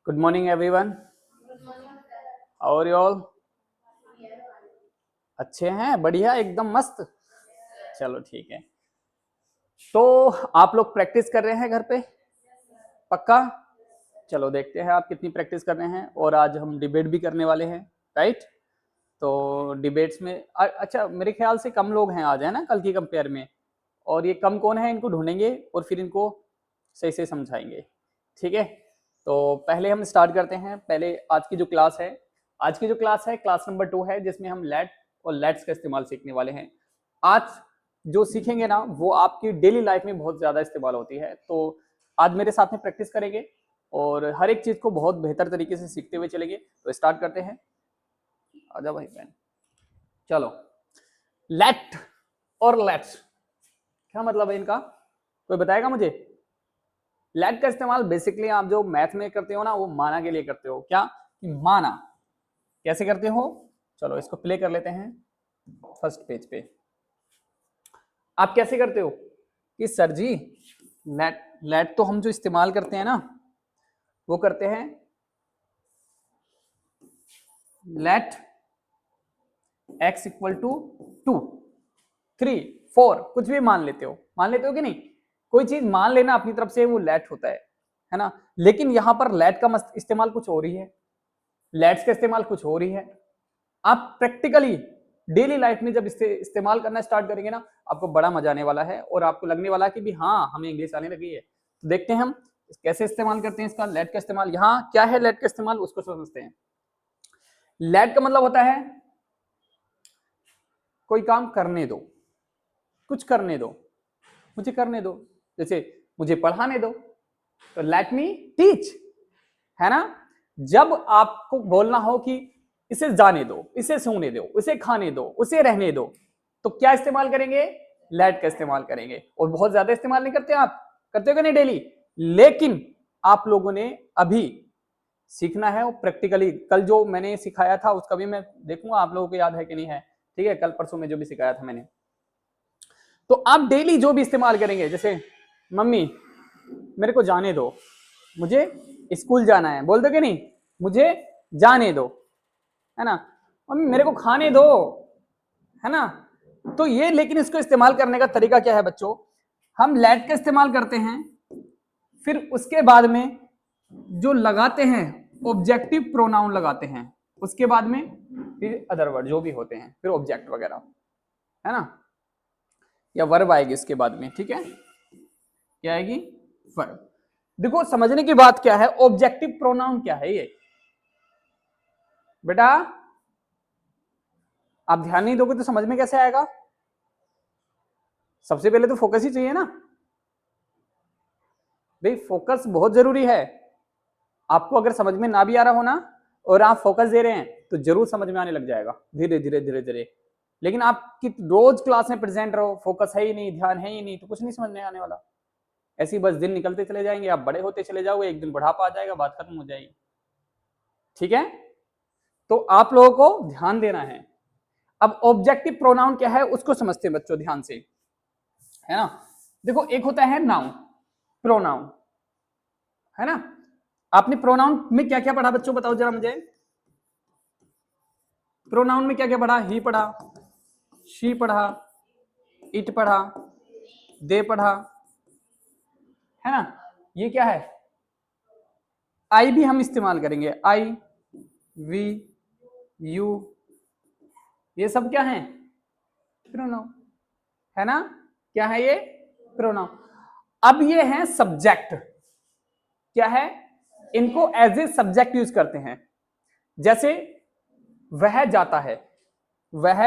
Good morning, everyone. How are you all? अच्छे हैं, बढ़िया, एकदम मस्त। चलो ठीक है। तो आप लोग प्रैक्टिस कर रहे हैं घर पे? पक्का? चलो देखते हैं आप कितनी प्रैक्टिस कर रहे हैं। और आज हम डिबेट भी करने वाले हैं, राइट? तो डिबेट्स में अच्छा, मेरे ख्याल से कम लोग हैं आज, है ना, कल की कंपेयर में। और ये कम कौन है, इनको ढूंढेंगे और फिर इनको सही से समझाएंगे। ठीक है, तो पहले हम स्टार्ट करते हैं। पहले आज की जो क्लास है, क्लास नंबर 2 है, जिसमें हम लेट और लेट्स का इस्तेमाल सीखने वाले हैं। आज जो सीखेंगे ना, वो आपकी डेली लाइफ में बहुत ज्यादा इस्तेमाल होती है। तो आज मेरे साथ में प्रैक्टिस करेंगे और हर एक चीज को बहुत बेहतर तरीके से सीखते हुए चलेंगे। तो स्टार्ट करते हैं। आजा भाई बहन। चलो, लेट और लेट्स क्या मतलब है इनका, कोई बताएगा मुझे? लेट का इस्तेमाल बेसिकली आप जो मैथ में करते हो ना, वो माना के लिए करते हो। क्या कि माना कैसे करते हो? चलो इसको प्ले कर लेते हैं फर्स्ट पेज पे। आप कैसे करते हो कि सर जी लेट तो हम जो इस्तेमाल करते हैं ना, वो करते हैं लेट x इक्वल टू 2, 3, 4 कुछ भी मान लेते हो कि नहीं? कोई चीज मान लेना अपनी तरफ से, वो लेट होता है ना। लेकिन यहां पर लेट का इस्तेमाल कुछ और ही है, लेट्स का इस्तेमाल कुछ और ही है। आप प्रैक्टिकली डेली लाइफ में जब इसे इस्तेमाल करना स्टार्ट करेंगे ना, आपको बड़ा मजा आने वाला है और आपको लगने वाला है कि भी हाँ, हमें इंग्लिश आने लगी है। तो देखते हैं हम कैसे इस्तेमाल करते हैं इसका, लेट का इस्तेमाल। यहाँ क्या है लेट का इस्तेमाल, उसको समझते हैं। लेट का मतलब होता है कोई काम करने दो, कुछ करने दो, मुझे करने दो। जैसे मुझे पढ़ाने दो, तो लेट मी टीच, है ना। जब आपको बोलना हो कि इसे जाने दो, इसे सोने दो, इसे खाने दो, उसे रहने दो, तो क्या इस्तेमाल करेंगे? लेट का इस्तेमाल करेंगे। और बहुत ज्यादा इस्तेमाल नहीं करते, आप करते हो कि नहीं डेली? लेकिन आप लोगों ने अभी सीखना है वो प्रैक्टिकली। कल जो मैंने सिखाया था उसका भी मैं देखूंगा आप लोगों को याद है कि नहीं है। ठीक है, कल परसों में जो भी सिखाया था मैंने, तो आप डेली जो भी इस्तेमाल करेंगे, जैसे मम्मी मेरे को जाने दो, मुझे स्कूल जाना है, बोल दो कि नहीं? मुझे जाने दो, है ना। मम्मी मेरे को खाने दो, है ना। तो ये, लेकिन इसको इस्तेमाल करने का तरीका क्या है बच्चों? हम लेट का इस्तेमाल करते हैं, फिर उसके बाद में जो लगाते हैं ऑब्जेक्टिव प्रोनाउन लगाते हैं, उसके बाद में फिर अदर वर्ड जो भी होते हैं, फिर ऑब्जेक्ट वगैरह, है ना, या वर्ब आएगी इसके बाद में। ठीक है, क्या आएगी? वर्ब। देखो समझने की बात क्या है, ऑब्जेक्टिव प्रोनाउन क्या है ये बेटा? आप ध्यान नहीं दोगे तो समझ में कैसे आएगा? सबसे पहले तो फोकस ही चाहिए ना भाई, फोकस बहुत जरूरी है। आपको अगर समझ में ना भी आ रहा हो ना, और आप फोकस दे रहे हैं, तो जरूर समझ में आने लग जाएगा धीरे धीरे धीरे धीरे। लेकिन आप रोज क्लास में प्रेजेंट रहो, फोकस है ही नहीं, ध्यान है ही नहीं, तो कुछ नहीं समझ में आने वाला। ऐसे ही बस दिन निकलते चले जाएंगे, आप बड़े होते चले जाओगे, एक दिन बुढ़ापा आ जाएगा, बात खत्म हो जाएगी। ठीक है, तो आप लोगों को ध्यान देना है। अब ऑब्जेक्टिव प्रोनाउन क्या है उसको समझते हैं बच्चों ध्यान से, है ना। देखो एक होता है नाउन, प्रोनाउन, है ना। आपने प्रोनाउन में क्या क्या पढ़ा बच्चों, बताओ जरा मुझे। प्रोनाउन में क्या क्या पढ़ा? ही पढ़ा, शी पढ़ा, इट पढ़ा, दे पढ़ा, है ना। ये क्या है? आई भी हम इस्तेमाल करेंगे, आई, वी, यू, ये सब क्या है? प्रोनाउन, है ना। क्या है ये? प्रोनाउन। अब ये है सब्जेक्ट, क्या है? इनको एज ए सब्जेक्ट यूज करते हैं। जैसे वह जाता है, वह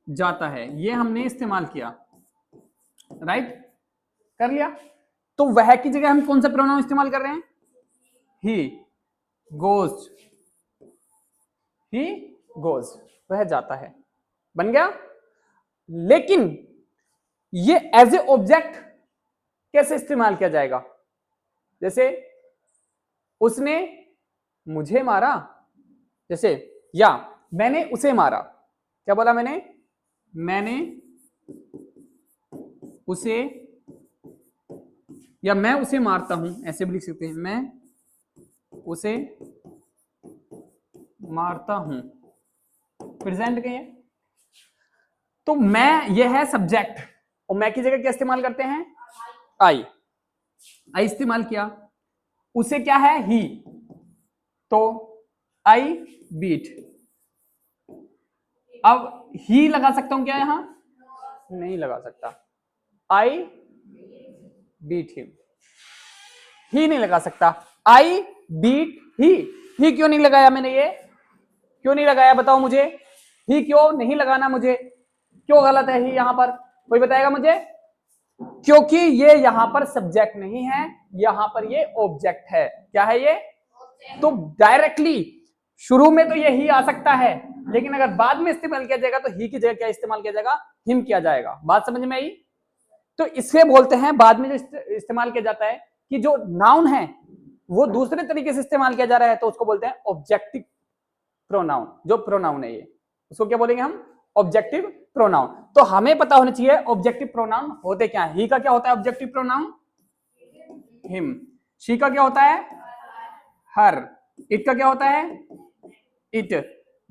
जाता है, ये हमने इस्तेमाल किया, राइट, कर लिया। तो वह की जगह हम कौन सा प्रोनाउन इस्तेमाल कर रहे हैं? ही गोज, ही गोज, वह जाता है, बन गया। लेकिन ये एज ए ऑब्जेक्ट कैसे इस्तेमाल किया जाएगा? जैसे उसने मुझे मारा, जैसे, या मैंने उसे मारा। क्या बोला मैंने? मैंने उसे, या मैं उसे मारता हूं, ऐसे भी लिख सकते हैं, मैं उसे मारता हूं, प्रेजेंट के है। तो मैं, ये है सब्जेक्ट, और मैं की जगह क्या इस्तेमाल करते हैं? आई। आई इस्तेमाल किया, उसे क्या है? ही, तो आई बीट। अब ही लगा सकता हूं क्या यहां? नहीं लगा सकता। आई बीट हिम, ही नहीं लगा सकता। आई बीट ही क्यों नहीं लगाया मैंने? ये क्यों नहीं लगाया बताओ मुझे? ही क्यों नहीं लगाना मुझे? क्यों गलत है ही यहां पर? कोई बताएगा मुझे? क्योंकि ये यहां पर सब्जेक्ट नहीं है, यहां पर ये ऑब्जेक्ट है। क्या है ये? तो डायरेक्टली शुरू में तो ये ही आ सकता है, लेकिन अगर बाद में इस्तेमाल किया जाएगा तो ही की जगह क्या इस्तेमाल किया जाएगा? हिम किया जाएगा। बात समझ में आई? तो इसे बोलते हैं, बाद में जो इस्तेमाल किया जाता है, कि जो नाउन है वो दूसरे तरीके से इस्तेमाल किया जा रहा है, तो उसको बोलते हैं ऑब्जेक्टिव प्रोनाउन। जो प्रोनाउन है ये, उसको क्या बोलेंगे हम? Objective pronoun. तो हमें पता होना चाहिए ऑब्जेक्टिव प्रोनाउन होते क्या है। ही का क्या होता है ऑब्जेक्टिव प्रोनाउन? हिम। शी का क्या होता है? हर। इट का क्या होता है? इट।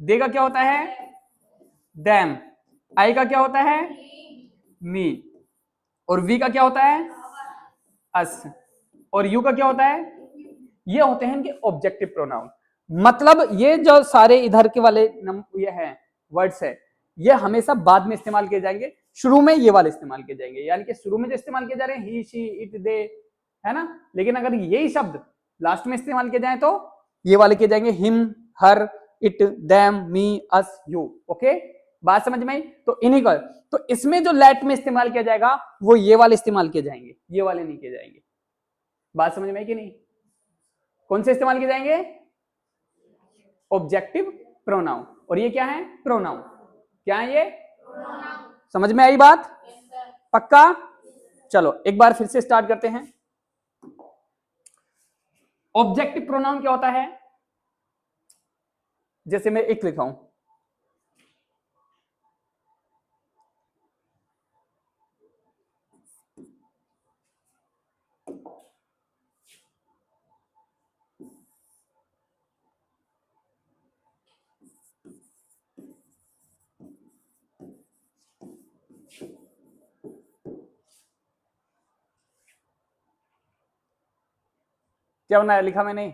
दे का क्या होता है? देम। आई का क्या होता है? मी। और वी का क्या होता है? अस। और यू का क्या होता है? ये होते हैं इनके ऑब्जेक्टिव प्रोनाउन। मतलब ये जो सारे इधर के वाले ये हैं वर्ड्स है, ये हमेशा बाद में इस्तेमाल किए जाएंगे, शुरू में ये वाले इस्तेमाल किए जाएंगे। यानी कि शुरू में जो इस्तेमाल किए जा रहे हैं ही, शी, इट, दे, है ना, लेकिन अगर यही शब्द लास्ट में इस्तेमाल किए जाए तो ये वाले किए जाएंगे, him, her, it, them, me, us, you. Okay, बात समझ में आई? तो इन्हीं का, तो इसमें जो लेट में इस्तेमाल किया जाएगा वो ये वाले इस्तेमाल किए जाएंगे, ये वाले नहीं किए जाएंगे। बात समझ में आई कि नहीं? कौन से इस्तेमाल किए जाएंगे? Objective pronoun. और ये क्या है? प्रोनाउन। क्या है ये? प्रोनाउन। समझ में आई बात? पक्का? चलो एक बार फिर से स्टार्ट करते हैं। ऑब्जेक्टिव प्रोनाउन क्या होता है? जैसे मैं एक लिखा हूं, क्या बनाया? लिखा मैंने,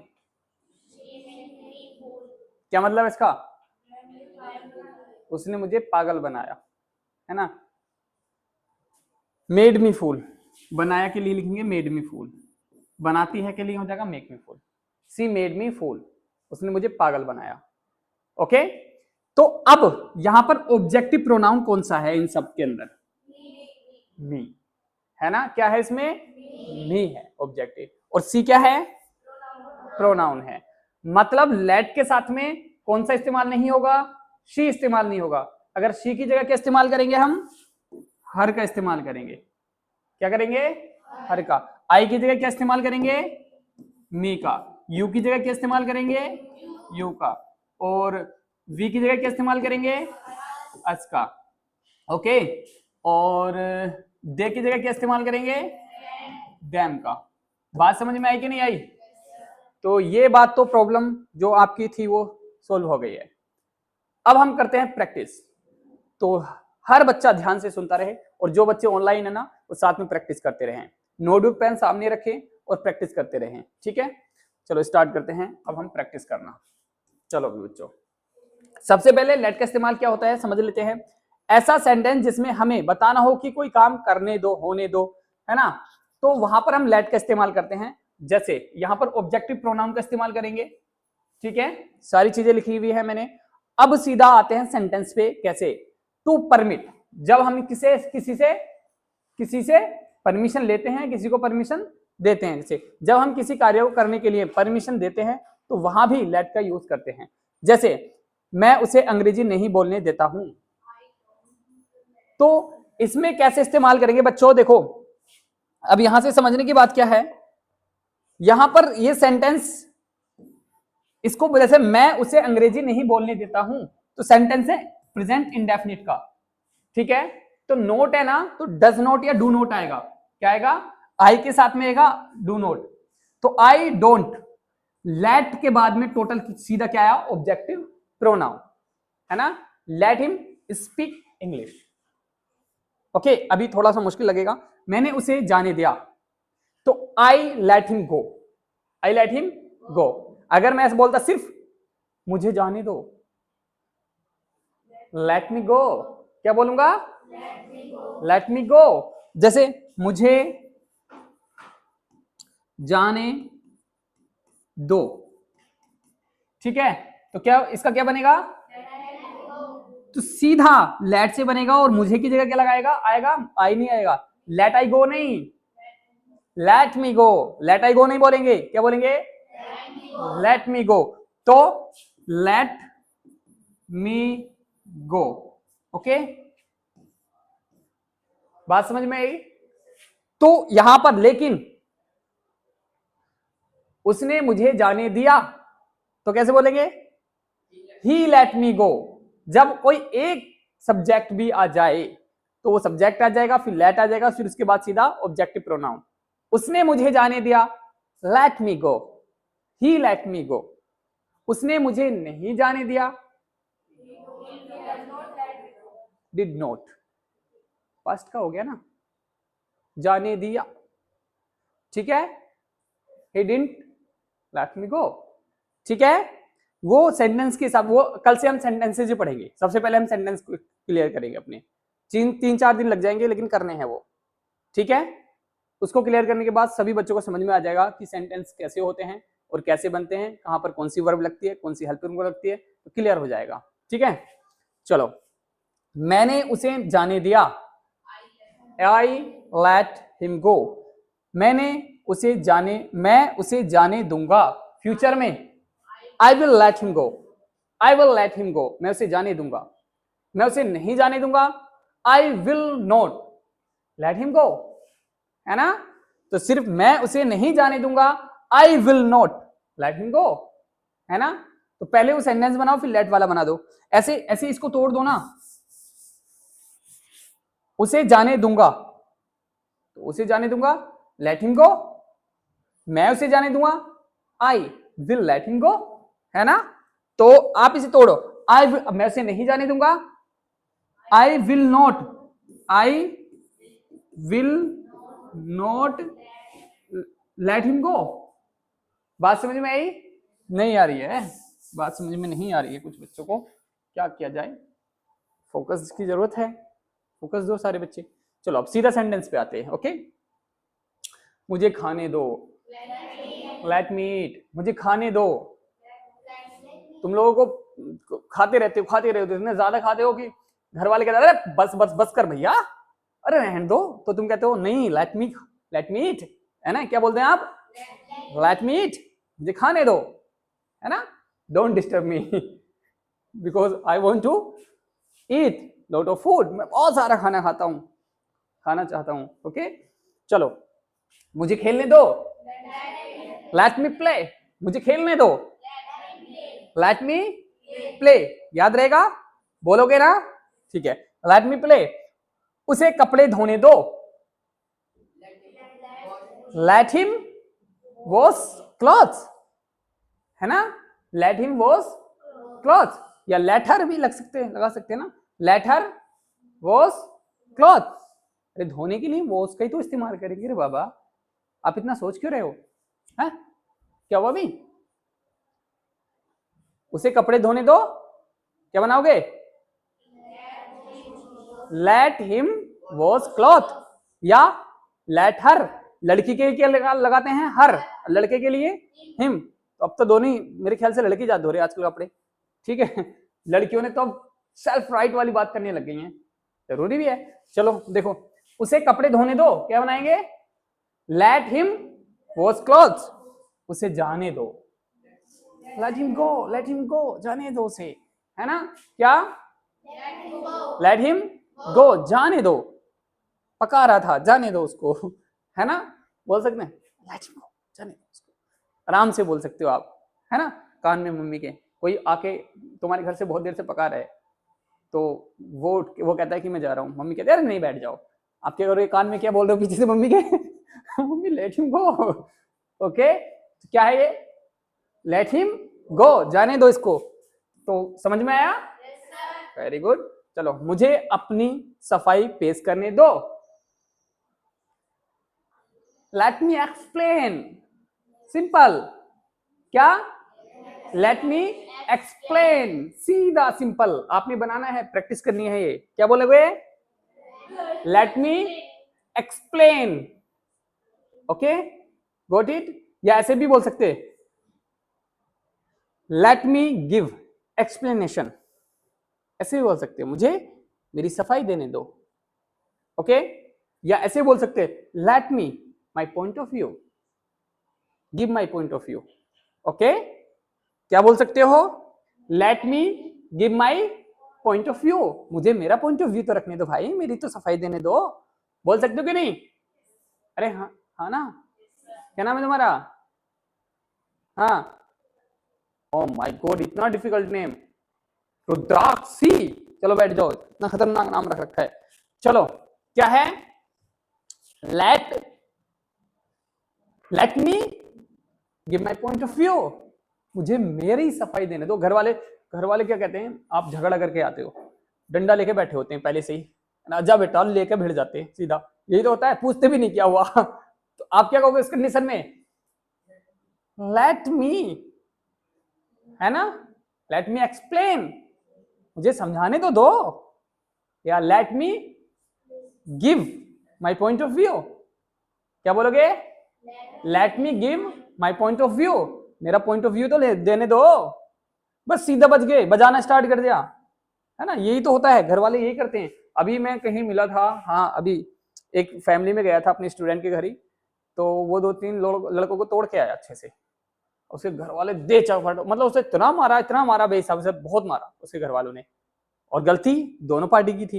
क्या मतलब इसका? उसने मुझे पागल बनाया, है ना। मेड मी फूल, बनाया के लिए लिखेंगे मेड मी फूल, बनाती है के लिए हो जाएगा मेक मी फूल। सी मेड मी फूल, उसने मुझे पागल बनाया। ओके, तो अब यहां पर ऑब्जेक्टिव प्रोनाउन कौन सा है इन सब के अंदर? मी, है ना। क्या है इसमें? मी है ऑब्जेक्टिव। और सी क्या है? प्रोनाउन है। मतलब लेट के साथ में कौन सा इस्तेमाल नहीं होगा? शी इस्तेमाल नहीं होगा। अगर शी की जगह क्या इस्तेमाल करेंगे हम? हर का इस्तेमाल करेंगे। क्या करेंगे? हर का। आई की जगह क्या इस्तेमाल करेंगे? मी का। यू की जगह क्या इस्तेमाल करेंगे? यू का। और वी की जगह क्या इस्तेमाल करेंगे? अस का। ओके, और दे की जगह क्या इस्तेमाल करेंगे? देम का। बात समझ में आई कि नहीं आई? तो ये बात तो प्रॉब्लम जो आपकी थी वो सोल्व हो गई है। अब हम करते हैं प्रैक्टिस। तो हर बच्चा ध्यान से सुनता रहे, और जो बच्चे ऑनलाइन है ना वो साथ में प्रैक्टिस करते रहें, नोटबुक पेन सामने रखें और प्रैक्टिस करते रहें। ठीक है, चलो स्टार्ट करते हैं अब हम प्रैक्टिस करना। चलो बच्चों, सबसे पहले लेट का इस्तेमाल क्या होता है समझ लेते हैं। ऐसा सेंटेंस जिसमें हमें बताना हो कि कोई काम करने दो, होने दो, है ना, तो वहां पर हम लेट का इस्तेमाल करते हैं। जैसे यहां पर ऑब्जेक्टिव प्रोनाउन का इस्तेमाल करेंगे। ठीक है, सारी चीजें लिखी हुई है मैंने। अब सीधा आते हैं सेंटेंस पे। कैसे? टू परमिट, जब हम किसी से परमिशन लेते हैं, किसी को परमिशन देते हैं। जैसे जब हम किसी कार्य को करने के लिए परमिशन देते हैं तो वहां भी लेट का यूज करते हैं। जैसे मैं उसे अंग्रेजी नहीं बोलने देता हूं, तो इसमें कैसे इस्तेमाल करेंगे बच्चों? देखो, अब यहां से समझने की बात क्या है, यहां पर ये सेंटेंस, इसको जैसे मैं उसे अंग्रेजी नहीं बोलने देता हूं, तो सेंटेंस है प्रेजेंट इंडेफिनिट का। ठीक है, तो नोट है ना, तो डज नॉट या डू नॉट आएगा। क्या आएगा? आई के साथ में आएगा डू नॉट। तो आई डोंट लेट के बाद में टोटल सीधा क्या आया, ऑब्जेक्टिव प्रोनाउन, है ना। Let him speak English. Okay, अभी थोड़ा सा मुश्किल लगेगा। मैंने उसे जाने दिया, तो I let him go, I let him go. अगर मैं ऐसे बोलता सिर्फ मुझे जाने दो, लेट मी गो, क्या बोलूंगा, लेट मी गो। जैसे मुझे जाने दो, ठीक है, तो क्या इसका क्या बनेगा, तो सीधा लेट से बनेगा और मुझे की जगह क्या लगाएगा, आएगा, आई नहीं आएगा, लेट आई गो नहीं, लेट मी गो, लेट आई गो नहीं बोलेंगे, क्या बोलेंगे, लेट मी गो। तो लेट मी गो, ओके, बात समझ में आई। तो यहां पर लेकिन उसने मुझे जाने दिया, तो कैसे बोलेंगे, ही लेट मी गो। जब कोई एक सब्जेक्ट भी आ जाए तो वो सब्जेक्ट आ जाएगा, फिर लेट आ जाएगा, फिर उसके बाद सीधा ऑब्जेक्टिव प्रोनाउन। उसने मुझे जाने दिया, लेट मी गो, ही लेट मी गो। उसने मुझे नहीं जाने दिया, डिड नॉट, पास्ट का हो गया ना, जाने दिया, ठीक है, he didn't let me go, ठीक है। वो सेंटेंस के हिसाब, वो कल से हम सेंटेंसेज ही पढ़ेंगे, सबसे पहले हम सेंटेंस क्लियर करेंगे अपने, 3-4 दिन लग जाएंगे लेकिन करने हैं वो, ठीक है। उसको क्लियर करने के बाद सभी बच्चों को समझ में आ जाएगा कि सेंटेंस कैसे होते हैं और कैसे बनते हैं, कहां पर कौन सी वर्ब लगती है, कौन सी हेल्पिंग वर्ब लगती है, तो क्लियर हो जाएगा, ठीक है। चलो, मैंने उसे जाने दिया, आई लेट हिम गो। मैंने उसे जाने, मैं उसे जाने दूंगा, फ्यूचर में I will let him go, I will let him go, मैं उसे जाने दूंगा। मैं उसे नहीं जाने दूंगा, I will not let him go, है ना। तो सिर्फ मैं उसे नहीं जाने दूंगा, I will not let him go, है ना। तो पहले वो सेंटेंस बनाओ फिर लेट वाला बना दो, ऐसे ऐसे इसको तोड़ दो ना। उसे जाने दूंगा, तो उसे जाने दूंगा, लेट हिम गो। मैं उसे जाने दूंगा, I will let him go, है ना। तो आप इसे तोड़ो, मैं उसे नहीं जाने दूंगा, I will not, I will not let him go. बात समझ में आई, नहीं आ रही है, बात समझ में नहीं आ रही है कुछ बच्चों को, क्या किया जाए, फोकस की जरूरत है, फोकस दो सारे बच्चे। चलो अब सीधा सेंटेंस पे आते हैं, ओके। मुझे खाने दो, लेट मी ईट, मुझे खाने दो। तुम लोगों को खाते रहते हो, खाते रहते हो, इतने ज्यादा खाते हो कि घर वाले कहते हैं अरे बस बस बस कर भैया, अरे रहने दो, तो तुम कहते हो नहीं लेट मी ईट, है ना। क्या बोलते हैं आप, लेट मी ईट, मुझे खाने दो, है ना। Don't disturb me because I want to eat lot of food, मैं बहुत सारा खाना खाता हूँ, खाना चाहता हूँ, ओके। चलो, मुझे खेलने दो, लेट मी प्ले, मुझे खेलने दो, लेट मी प्ले, याद रहेगा, बोलोगे ना, ठीक है। लेट मी प्ले, उसे कपड़े धोने दो, लेट हिम वॉश क्लॉथ्स, है ना, लेट हिम वॉश क्लॉथ्स, या लेट हर भी लगा सकते हैं ना, लेट हर वॉश क्लॉथ। अरे धोने के लिए वॉश का ही तो इस्तेमाल करेंगे रे बाबा, आप इतना सोच क्यों रहे हो, है क्या हुआ भी। उसे कपड़े धोने दो, क्या बनाओगे, लेट हिम वॉश क्लॉथ, या लेट हर, लड़की के लिए क्या लगाते हैं, हर, लड़के के लिए हिम। तो अब तो दोनों ही मेरे ख्याल से लड़के ज्यादा धो रहे हैं आजकल कपड़े, ठीक है। लड़कियों ने तो अब सेल्फ राइट वाली बात करने लग गई हैं, जरूरी भी है। चलो देखो, उसे कपड़े धोने दो, क्या बनाएंगे, लेट हिम वॉश क्लॉथ्स, उसे जाने दो, लेट हिम गो, जाने दो उसे, है ना। क्या, लेट हिम गो, जाने दो, पका रहा था, जाने दो उसको, है ना। बोल सकते हैं लेट हिम गो, जाने दो उसको, आराम से बोल सकते हो आप, है ना। कान में मम्मी के कोई आके तुम्हारे घर से बहुत देर से पका रहा है, तो वो कहता है कि मैं जा रहा हूँ, मम्मी कहते हैं अरे नहीं बैठ जाओ, आप क्या करोगे, कान में क्या बोल रहे हो पीछे से मम्मी के mummy let him go, okay. क्या है ये, लेट हिम गो, जाने दो इसको। तो समझ में आया? Very good. चलो, मुझे अपनी सफाई पेश करने दो। Let me explain, simple. क्या? लेट मी एक्सप्लेन, सीधा सिंपल। आपने बनाना है, प्रैक्टिस करनी है। ये क्या बोलोगे? Let me explain. Okay, got it? या ऐसे भी बोल सकते, लेट मी गिव एक्सप्लेनेशन। ऐसे भी बोल सकते हो, मुझे मेरी सफाई देने दो। ओके, या ऐसे बोल सकते, let me my point of view, give my point of view. Okay, क्या बोल सकते हो? Let me give my point of view, मुझे मेरा पॉइंट ऑफ व्यू तो रखने दो भाई, मेरी तो सफाई देने दो। बोल सकते हो कि नहीं? अरे हाँ, हाँ ना? क्या नाम है तुम्हारा? हाँ, ओ माय गॉड, इतना डिफिकल्ट नेम, रुद्राक्षी। चलो बैठ जाओ, इतना खतरनाक नाम रख रखा है। चलो, क्या है? Let me give my point of view, मुझे मेरी सफाई देने दो। घर वाले क्या कहते हैं? आप झगड़ा करके आते हो, डंडा लेके बैठे होते हैं पहले से ही, ना जा बेटा, लेके भिड़ जाते हैं सीधा। यही तो होता है, पूछते भी नहीं क्या हुआ। तो आप क्या कहोगे इस कंडीशन में? लेट मी, है ना? लेट मी एक्सप्लेन, मुझे समझाने तो दो। या let me give my point of view, क्या बोलोगे? Let me give my point of view, मेरा पॉइंट ऑफ व्यू तो देने दो। बस सीधा बज गए, बजाना स्टार्ट कर दिया, है ना? यही तो होता है, घर वाले यही करते हैं। अभी मैं कहीं मिला था, हाँ, अभी एक फैमिली में गया था अपने स्टूडेंट के घर ही, तो वो 2-3 लड़कों को तोड़ के आया अच्छे से। उसके घर वाले दे चौपट, मतलब उसे इतना मारा बेहिसाब से, बहुत मारा उसके घर वालों ने। और गलती दोनों पार्टी की थी,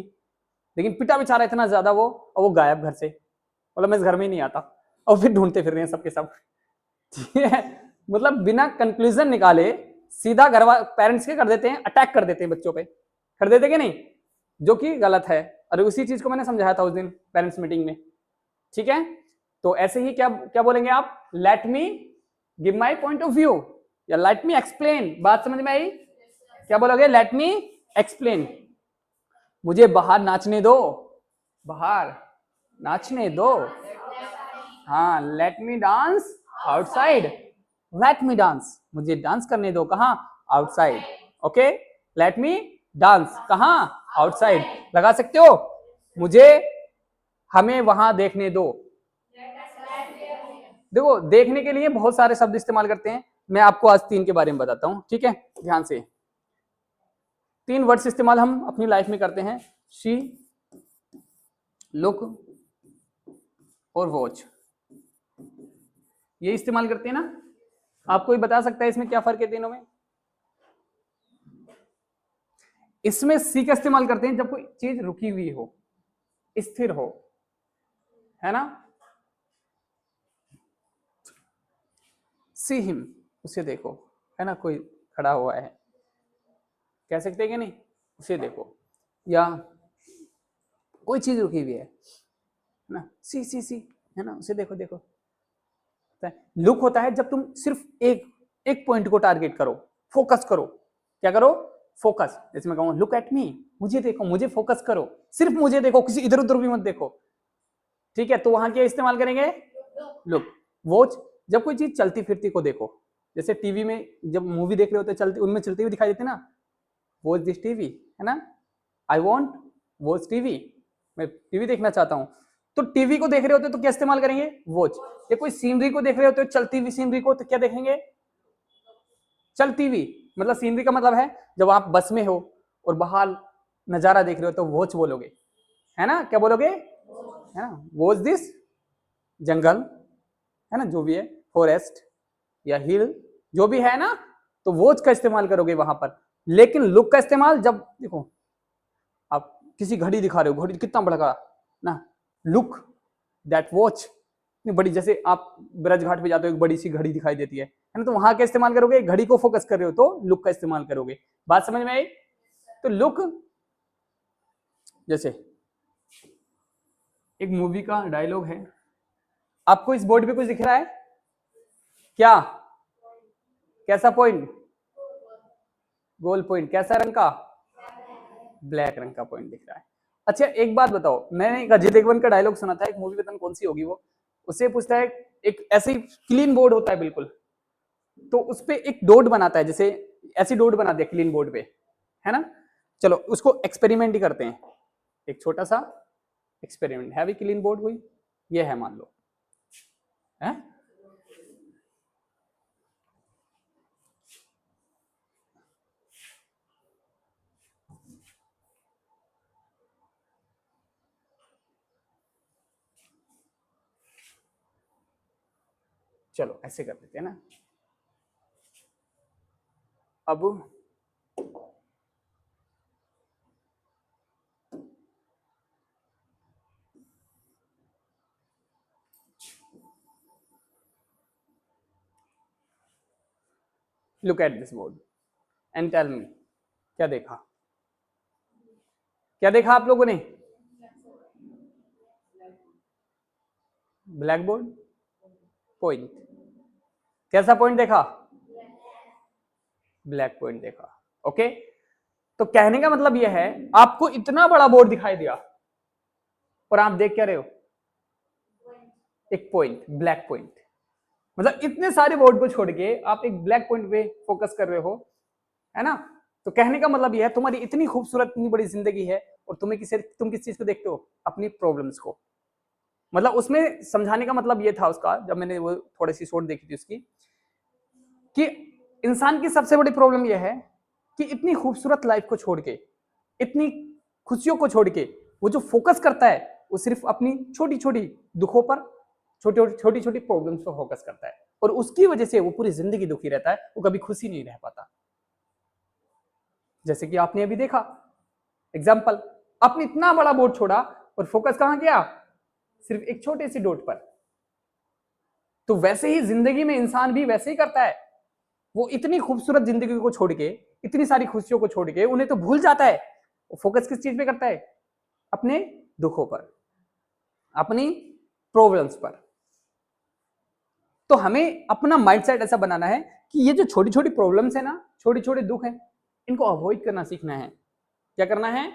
लेकिन पिटा बेचारा इतना ज्यादा वो, और वो गायब घर से, मतलब मैं इस घर में ही नहीं आता। और फिर ढूंढते फिर रहे हैं सबके सब। ठीक है, मतलब बिना कंक्लूजन निकाले सीधा घर पेरेंट्स के कर देते हैं, अटैक कर देते हैं बच्चों पे, कर देते कि नहीं? जो कि गलत है। और उसी चीज को मैंने समझाया था उस दिन पेरेंट्स मीटिंग में। ठीक है, तो ऐसे ही क्या क्या बोलेंगे आप? Let me give my point of view, या लेट मी एक्सप्लेन। बात समझ में आई? क्या बोलोगे? लेट मी एक्सप्लेन, मुझे बाहर नाचने दो, बाहर नाचने दो। हाँ, let me dance outside, let me dance, मुझे डांस करने दो। कहाँ? Outside. Okay, let me dance, कहाँ? आउटसाइड। लगा सकते हो? मुझे, हमें वहां देखने दो। देखो, देखने के लिए बहुत सारे शब्द इस्तेमाल करते हैं, मैं आपको आज 3 के बारे में बताता हूं। ठीक है, ध्यान से। 3 वर्ड्स इस्तेमाल हम अपनी लाइफ में करते हैं, शी, लुक और वॉच। ये इस्तेमाल करते हैं ना? आप कोई बता सकता है इसमें क्या फर्क है तीनों में? इसमें सी का इस्तेमाल करते हैं जब कोई चीज रुकी हुई हो, स्थिर हो, है ना? सी हिम, उसे देखो, है ना? कोई खड़ा हुआ है, कह सकते हैं कि नहीं? उसे देखो। या कोई चीज रुकी हुई है ना, सी, है ना? उसे देखो देखो। लुक होता है जब तुम सिर्फ एक पॉइंट को टारगेट करो, फोकस करो। क्या करो? फोकस। जैसे मैं कहूँ लुक एट मी, मुझे देखो, मुझे फोकस करो, सिर्फ मुझे देखो, किसी इधर उधर भी मत देखो। ठीक है, तो वहां क्या इस्तेमाल करेंगे? लुक। वॉच, जब कोई चीज चलती फिरती को देखो, जैसे टीवी में जब मूवी देख रहे होते चलती, उनमें चलती हुई दिखाई देती ना, वॉच दिस टीवी, है ना? आई वॉन्ट वॉच टीवी, मैं टीवी देखना चाहता हूं। तो टीवी को देख रहे होते तो क्या इस्तेमाल करेंगे? वॉच। या कोई सीनरी को देख रहे होते हो, चलती हुई सीनरी को, तो क्या देखेंगे? चलती हुई। मतलब सीनरी का मतलब है जब आप बस में हो और बाहर नजारा देख रहे हो तो वॉच बोलोगे, है ना? क्या बोलोगे? है ना? वॉच दिस जंगल, है ना? जो भी है, फॉरेस्ट या हिल, जो भी है ना, तो वॉच का इस्तेमाल करोगे वहां पर। लेकिन लुक का इस्तेमाल जब देखो, आप किसी घड़ी दिखा रहे हो, घड़ी कितना बड़ा ना, लुक दैट वॉच इतनी बड़ी, जैसे आप ब्रज घाट पे जाते हो, एक बड़ी सी घड़ी दिखाई देती है ना? तो वहां क्या इस्तेमाल करोगे? घड़ी को फोकस कर रहे हो तो लुक का इस्तेमाल करोगे। बात समझ में आई? तो लुक, जैसे एक मूवी का डायलॉग है, आपको इस बोर्ड पे कुछ दिख रहा है क्या? कैसा पॉइंट? गोल पॉइंट। कैसा रंग का? ब्लैक रंग का पॉइंट दिख रहा है। अच्छा एक बात बताओ, मैंने एक अजय देवगन का डायलॉग सुना था, एक मूवी पता नहीं कौन सी होगी वो, उससे पूछता है, एक ऐसे ही क्लीन बोर्ड होता है बिल्कुल, तो उस पे एक डॉट बनाता है, जैसे ऐसी डॉट बना दिया क्लीन बोर्ड पे, है ना? चलो उसको एक्सपेरिमेंट ही करते हैं, एक छोटा सा एक्सपेरिमेंट। हैवी क्लीन बोर्ड हुई, ये है मान लो, है? चलो ऐसे कर देते हैं ना। अब look at this board and tell me, क्या देखा? क्या देखा आप लोगों ने? Black board, point. कैसा पॉइंट देखा? ब्लैक पॉइंट देखा। ओके, तो कहने का मतलब यह है, आपको इतना बड़ा बोर्ड दिखाई दिया और आप देख क्या रहे हो? एक पॉइंट, ब्लैक पॉइंट। मतलब इतने सारे बोर्ड को छोड़ के आप एक ब्लैक पॉइंट पे फोकस कर रहे हो, है ना? तो कहने का मतलब यह है, तुम्हारी इतनी खूबसूरत इतनी बड़ी जिंदगी है और तुम किस चीज को देखते हो? अपनी प्रॉब्लम्स को। मतलब उसमें समझाने का मतलब ये था उसका, जब मैंने वो थोड़ी सी शॉर्ट देखी थी उसकी, कि इंसान की सबसे बड़ी प्रॉब्लम यह है कि इतनी खूबसूरत लाइफ को छोड़ के, इतनी खुशियों को छोड़ के, वो जो फोकस करता है वो सिर्फ अपनी छोटी छोटी दुखों पर, छोटी छोटी प्रॉब्लम्स पर फोकस करता है, और उसकी वजह से वो पूरी जिंदगी दुखी रहता है, वो कभी खुशी नहीं रह पाता। जैसे कि आपने अभी देखा एग्जाम्पल, आपने इतना बड़ा बोर्ड छोड़ा और फोकस कहां किया? सिर्फ एक छोटे सी डॉट पर। तो वैसे ही जिंदगी में इंसान भी वैसे ही करता है, वो इतनी खूबसूरत जिंदगी को छोड़ के, इतनी सारी खुशियों को छोड़ के उन्हें तो भूल जाता है, वो फोकस किस चीज पे करता है? अपने दुखों पर, अपनी प्रॉब्लम्स पर। तो हमें अपना माइंडसेट ऐसा बनाना है कि ये जो छोटी छोटी प्रॉब्लम्स है ना, छोटे छोटे दुख है, इनको अवॉइड करना सीखना है। क्या करना है?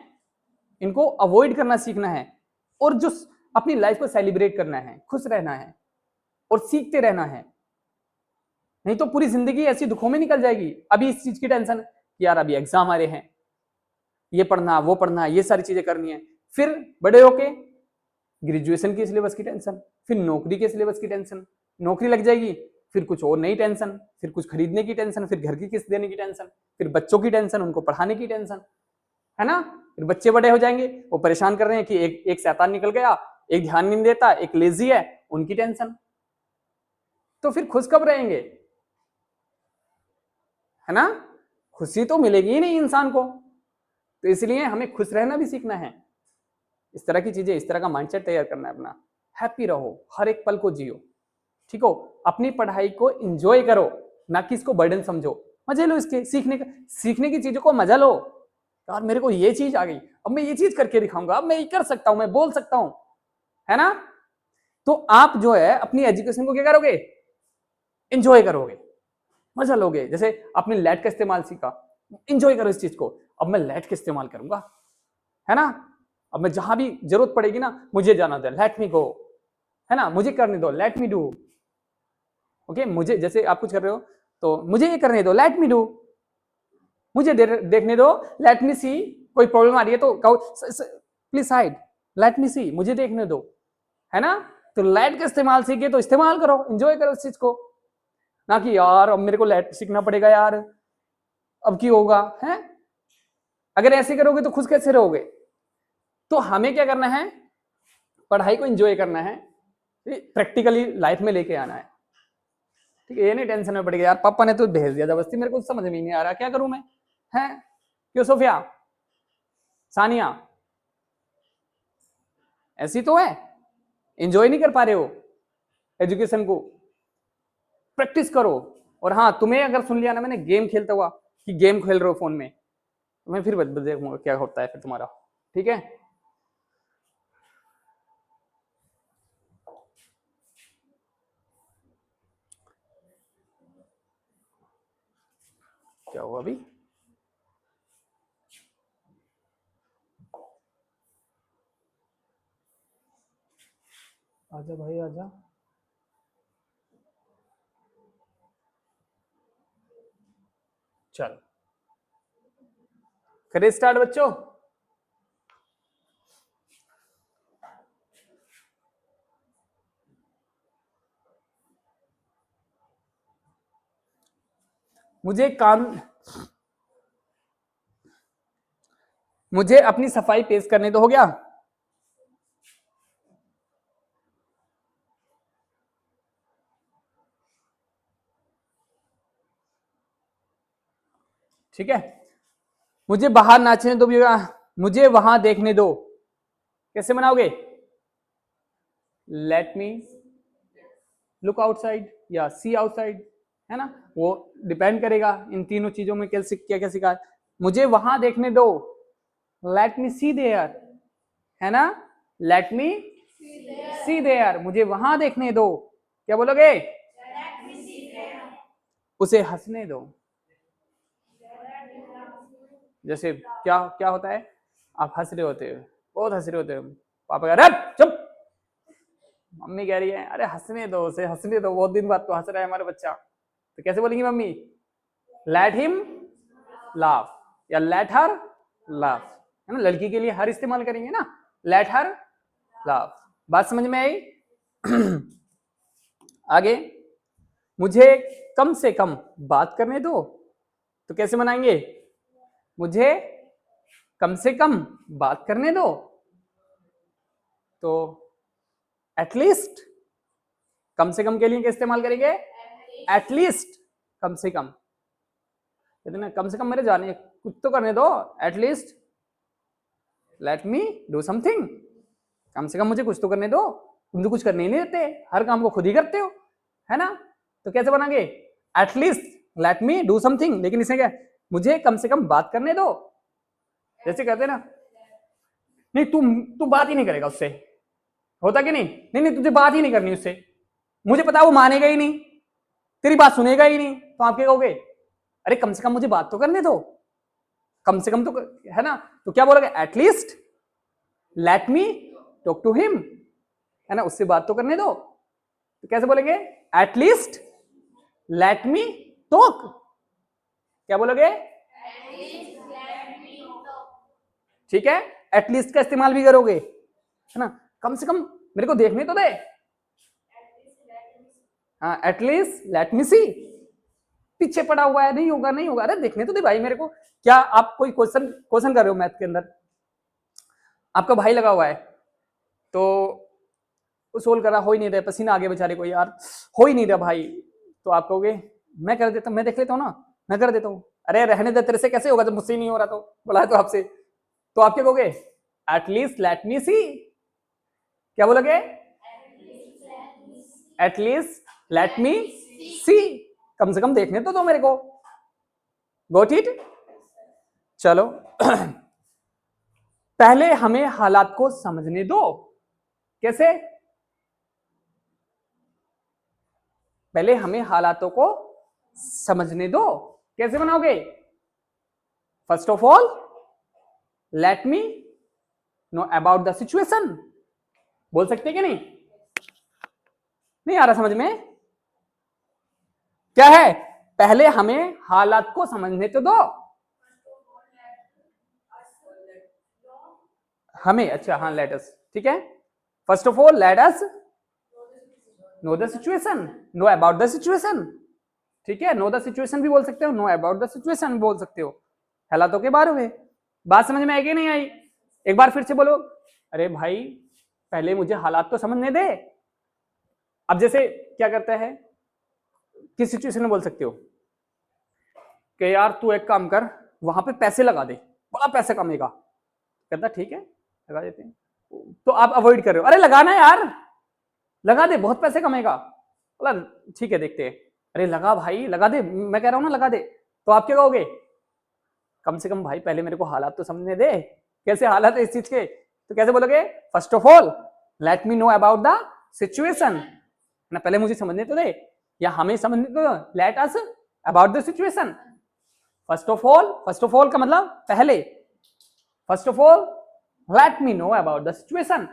इनको अवॉइड करना सीखना है, और जो अपनी लाइफ को सेलिब्रेट करना है, खुश रहना है और सीखते रहना है। नहीं तो पूरी जिंदगी ऐसी दुखों में निकल जाएगी। अभी इस चीज की टेंशन कि यार अभी एग्जाम आ रहे हैं, ये पढ़ना वो पढ़ना, ये सारी चीजें करनी है। फिर बड़े होके ग्रेजुएशन के सिलेबस की टेंशन, फिर नौकरी के सिलेबस की टेंशन, नौकरी लग जाएगी, फिर कुछ और नई टेंशन, फिर कुछ खरीदने की टेंशन, फिर घर की किस्त देने की टेंशन, फिर बच्चों की टेंशन, उनको पढ़ाने की टेंशन, है ना? फिर बच्चे बड़े हो जाएंगे, वो परेशान कर रहे हैं कि एक शैतान निकल गया, एक ध्यान नहीं देता, एक लेजी है, उनकी टेंशन। तो फिर खुश कब रहेंगे? है ना? खुशी तो मिलेगी ही नहीं इंसान को। तो इसलिए हमें खुश रहना भी सीखना है। इस तरह की चीजें, इस तरह का माइंडसेट तैयार करना है अपना। हैप्पी रहो, हर एक पल को जियो, ठीक हो? अपनी पढ़ाई को एंजॉय करो, ना कि इसको बर्डन समझो। मजे लो इसके, सीखने की चीजों को मजा लो। यार मेरे को ये चीज आ गई, अब मैं ये चीज करके दिखाऊंगा, अब मैं ये कर सकता हूं, मैं बोल सकता हूं, है ना? तो आप जो है अपनी एजुकेशन को क्या करोगे? एंजॉय करोगे, मजा लोगे। जैसे आपने लैट का इस्तेमाल सीखा, एंजॉय करो इस चीज को। अब मैं लैट का इस्तेमाल करूंगा, है ना? अब मैं जहां भी जरूरत पड़ेगी ना, मुझे जाना दे, लेट मी गो, है ना? मुझे करने दो, लेट मी डू। ओके, मुझे, जैसे आप कुछ कर रहे हो तो मुझे ये करने दो, लेट मी डू। मुझे देखने दो, लेट मी सी। कोई प्रॉब्लम आ रही है तो कहो प्लीज साइड, लेट मी सी, मुझे देखने दो, है ना? तो लेट का इस्तेमाल सीखे तो इस्तेमाल करो, एंजॉय करो इस चीज को। ना कि यार अब मेरे को लेट सीखना पड़ेगा यार, अब की होगा, है? अगर ऐसे करोगे तो खुश कैसे रहोगे? तो हमें क्या करना है? पढ़ाई को एंजॉय करना है, प्रैक्टिकली लाइफ में लेके आना है, ठीक है? ये नहीं टेंशन में पड़ गया यार, पापा ने तो भेज दिया जबरदस्ती, मेरे को समझ में नहीं आ रहा, क्या करूं मैं? है? क्यों सोफिया, सानिया, ऐसी तो है, एंजॉय नहीं कर पा रहे हो एजुकेशन को? प्रैक्टिस करो। और हाँ, तुम्हें अगर सुन लिया ना मैंने गेम खेलता हुआ कि गेम खेल रहे हो फोन में, तो मैं फिर देखूंगा क्या होता है फिर तुम्हारा, ठीक है? क्या हुआ अभी? आजा भाई आजा। चलो करें स्टार्ट बच्चों। मुझे अपनी सफाई पेश करने तो हो गया। ठीक है, मुझे बाहर नाचने दो, मुझे वहां देखने दो। कैसे बनाओगे? लेट मी लुक आउटसाइड या सी आउटसाइड, है ना, वो डिपेंड करेगा इन तीनों चीजों में क्या क्या सिखा। मुझे वहां देखने दो, लेट मी सी देयर, है ना, लेट मी सी देयर, मुझे वहां देखने दो। क्या बोलोगे? उसे हंसने दो। जैसे क्या क्या होता है, आप हंस रहे होते हो, बहुत हंस रहे होते हो, पापा कह रहे चुप, मम्मी कह रही है अरे हंसने दो उसे, हंसने दो, बहुत दिन बाद तो हंस रहा है हमारा बच्चा। तो कैसे बोलेंगी मम्मी? लेट हिम लाफ या लेट हर लाफ, है ना, लड़की के लिए हर इस्तेमाल करेंगे ना, लेट हर लाफ। बात समझ में आई? आगे, मुझे कम से कम बात करने दो, तो कैसे बनाएंगे? मुझे कम से कम बात करने दो, तो एटलीस्ट, कम से कम के लिए क्या इस्तेमाल करेंगे? एटलीस्ट, कम से कम, कहते ना कम से कम मेरे जाने कुछ तो करने दो, at least let me do something, कम से कम मुझे कुछ तो करने दो, तुम तो कुछ करने ही नहीं देते, हर काम को खुद ही करते हो, है ना। तो कैसे बनाएंगे? At least let me do something, लेकिन इसे क्या, मुझे कम से कम बात करने दो। जैसे कहते ना, नहीं तू बात ही नहीं करेगा उससे, होता कि नहीं, नहीं नहीं तुझे बात ही नहीं करनी उससे, मुझे पता वो मानेगा ही नहीं, तेरी बात सुनेगा ही नहीं, तो आप क्या कहोगे? अरे कम से कम मुझे बात तो करने दो, कम से कम तो, है ना। तो क्या बोलोगे? At least let me talk to him, है ना, उससे बात तो करने दो। तो कैसे बोलेंगे? At least let me talk. क्या बोलोगे? ठीक है, एटलीस्ट का इस्तेमाल भी करोगे, है ना, कम से कम मेरे को देखने तो दे, हाँ, एटलीस्ट लेट मी सी, पीछे पड़ा हुआ है, नहीं होगा नहीं होगा, अरे देखने तो दे भाई मेरे को। क्या आप कोई क्वेश्चन क्वेश्चन कर रहे हो मैथ के अंदर, आपका भाई लगा हुआ है, तो वो सोल्व करा, हो ही नहीं रहा, पसीना आ गया बेचारे को, यार हो ही नहीं रहा भाई, तो आप कहोगे मैं कर देता हूँ, मैं देख लेता हूँ ना, मैं कर देता हूँ, अरे रहने दे, तेरे से कैसे होगा जब मुझसे ही नहीं हो रहा, तो बोला है तो आपसे, तो आप क्या कहोगे? एटलीस्ट लेट मी सी। क्या बोलोगे? एटलीस्ट लेट मी सी, कम से कम देखने तो दो मेरे को। Got it? चलो पहले हमें हालात को समझने दो। कैसे? पहले हमें हालातों को समझने दो। कैसे बनाओगे? First of all let me know about the situation, बोल सकते कि नहीं? नहीं आ रहा समझ में? क्या है? पहले हमें हालात को समझने तो दो, हमें, अच्छा हाँ लेट अस, ठीक है, first of all let us know the situation, know about the situation, ठीक है, नो द सिचुएशन भी बोल सकते हो, नो अबाउट द सिचुएशन भी बोल सकते हो, हालातों के बारे में। बात समझ में आई कि नहीं आई? एक बार फिर से बोलो। अरे भाई पहले मुझे हालात तो समझने दे। अब जैसे क्या करता है, किस सिचुएशन में बोल सकते हो कि यार तू एक काम कर, वहां पे पैसे लगा दे, बड़ा पैसा कमेगा, कहता ठीक है लगा देते हैं, तो आप अवॉइड कर रहे हो, अरे लगाना यार, लगा दे बहुत पैसे कमेगा, बोला ठीक है देखते हैं, अरे लगा भाई लगा दे, मैं कह रहा हूं ना लगा दे, तो आप क्या कहोगे? कम से कम भाई पहले मेरे को हालात तो समझने दे, कैसे हालात है इस चीज के, तो कैसे बोलोगे? First of all let me know about the situation, ना पहले मुझे समझने तो दे, या हमें समझने तो, let us about the situation, first of all का मतलब पहले, first of all let me know about the situation.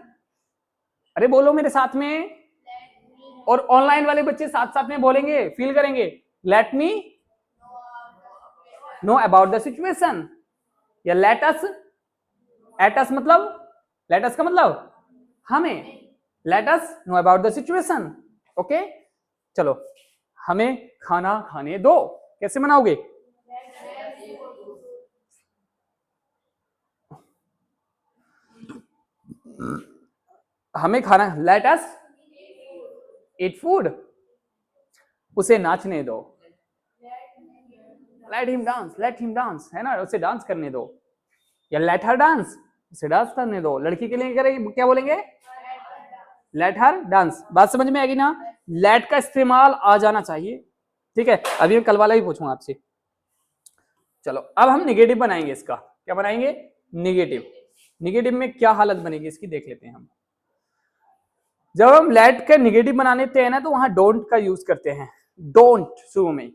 अरे बोलो मेरे साथ में, और ऑनलाइन वाले बच्चे साथ साथ में बोलेंगे, फील करेंगे। Let me know about the situation, या लेट अस, एट अस मतलब, लेट अस का मतलब हमें, let us know about the situation. Okay, चलो हमें खाना खाने दो, कैसे मनाओगे? हमें खाना, लेट अस ईट फूड। उसे नाचने दो, लेट हिम डांस, है ना, उसे डांस करने दो। या लेट हर डांस, उसे डांस करने दो। लड़की के लिए करेंगे, क्या बोलेंगे? Let her dance. बात समझ में आएगी ना? लेट का इस्तेमाल आ जाना चाहिए, ठीक है। अभी मैं कल वाला ही पूछूंगा आपसे। चलो अब हम निगेटिव बनाएंगे इसका। क्या बनाएंगे? निगेटिव। निगेटिव में क्या हालत बनेगी इसकी देख लेते हैं हम। जब हम लेट के निगेटिव बनाने हैं ना, तो वहां डोंट का यूज करते हैं। डोंट शुरू में,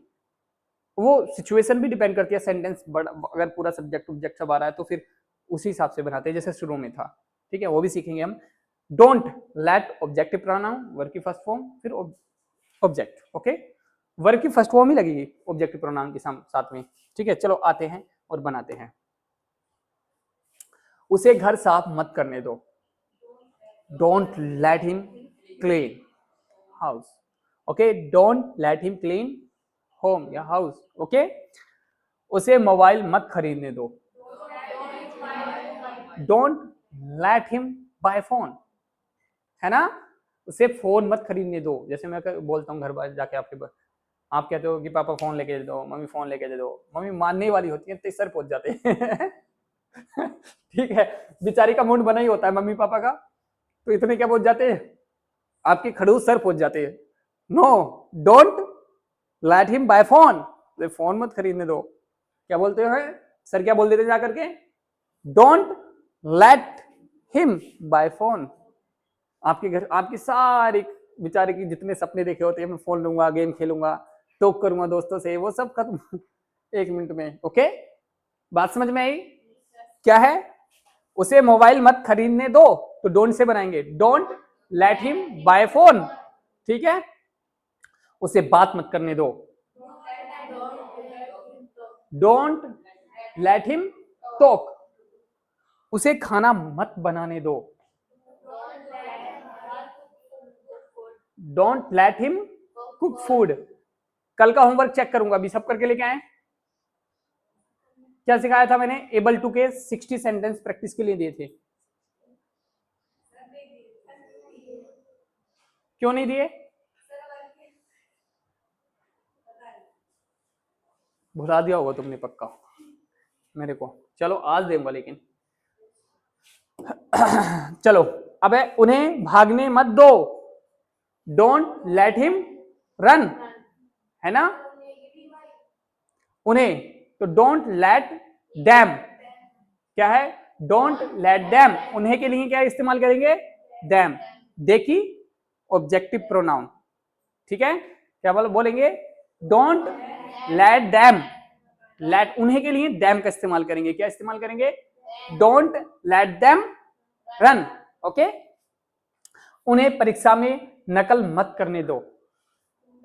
वो सिचुएशन भी डिपेंड करती है, सेंटेंस अगर पूरा सब्जेक्ट ऑब्जेक्ट सब आ रहा है तो फिर उसी हिसाब से बनाते हैं जैसे शुरू में था, ठीक है, वो भी सीखेंगे हम। Don't, let objective pronoun, verb की फर्स्ट फॉर्म, फिर ऑब्जेक्ट। ओके, वर्ब की फर्स्ट फॉर्म ही लगेगी ऑब्जेक्टिव प्रोनाउन के साथ में, ठीक है। चलो आते हैं और बनाते हैं। उसे घर साफ मत करने दो, don't let him clean house. Okay, don't let him clean home या हाउस। ओके, उसे मोबाइल मत खरीदने दो, don't let him buy phone, है ना। उसे फोन मत खरीदने दो। जैसे मैं बोलता हूँ घर बार जाके आपके, आप कहते हो कि पापा फोन लेके दे दो, मम्मी फोन लेके दे दो, मम्मी मानने वाली होती है तो सर पहुंच जाते हैं ठीक है, बेचारी का मूड बना ही होता है मम्मी पापा का, तो इतने क्या पहुंच जाते हैं, आपके खड़ूस सर पहुंच जाते हैं। No, don't let him buy phone, phone मत खरीदने दो। क्या बोलते हो सर, क्या बोल देते जाकर के? Don't let him buy phone. आपके घर, आपकी सारी बेचारे की जितने सपने देखे होते हैं, मैं फोन लूंगा, गेम खेलूंगा, टॉक करूंगा दोस्तों से, वो सब खत्म 1 मिनट में। ओके, बात समझ में आई? क्या है? उसे मोबाइल मत खरीदने दो, तो डोंट से बनाएंगे, don't let him buy phone, ठीक है। उसे बात मत करने दो, डोंट लेट हिम टॉक। उसे खाना मत बनाने दो, don't let him cook food. कल का होमवर्क चेक करूंगा, अभी सब करके लेके आए। क्या सिखाया था मैंने? एबल टू के 60 सेंटेंस प्रैक्टिस के लिए दिए थे, क्यों नहीं दिए? भुला दिया होगा तुमने पक्का मेरे को। चलो आज देंगे लेकिन चलो अब है, उन्हें भागने मत दो, डोंट लेट हिम रन, है ना। उन्हें, तो डोंट लेट डैम, क्या है? Don't let dam. उन्हें के लिए क्या इस्तेमाल करेंगे? डैम। देखी ऑब्जेक्टिव प्रोनाउन, ठीक है। क्या बोलेंगे? Don't let dam. लेट, उन्हें के लिए डैम का इस्तेमाल करेंगे। क्या इस्तेमाल करेंगे? Don't let dam run. Okay, उन्हें परीक्षा में नकल मत करने दो,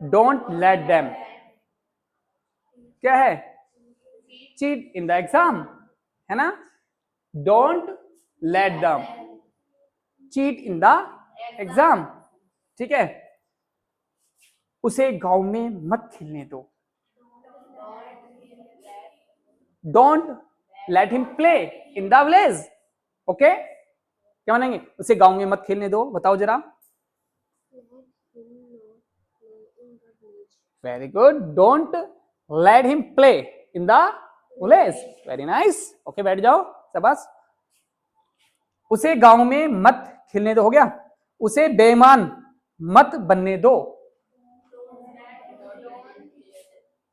डोंट लेट डैम, क्या है? चीट इन द एग्जाम, है ना। Don't let them cheat in the exam, ठीक है। उसे गांव में मत खेलने दो, don't let him play in the village. Okay, क्या मानेंगे? उसे गांव में मत खेलने दो, बताओ जरा। Very good, don't let him play in the village, very nice. Okay, बैठ जाओ, शाबाश। उसे गांव में मत खेलने दो, हो गया। उसे बेईमान मत बनने दो,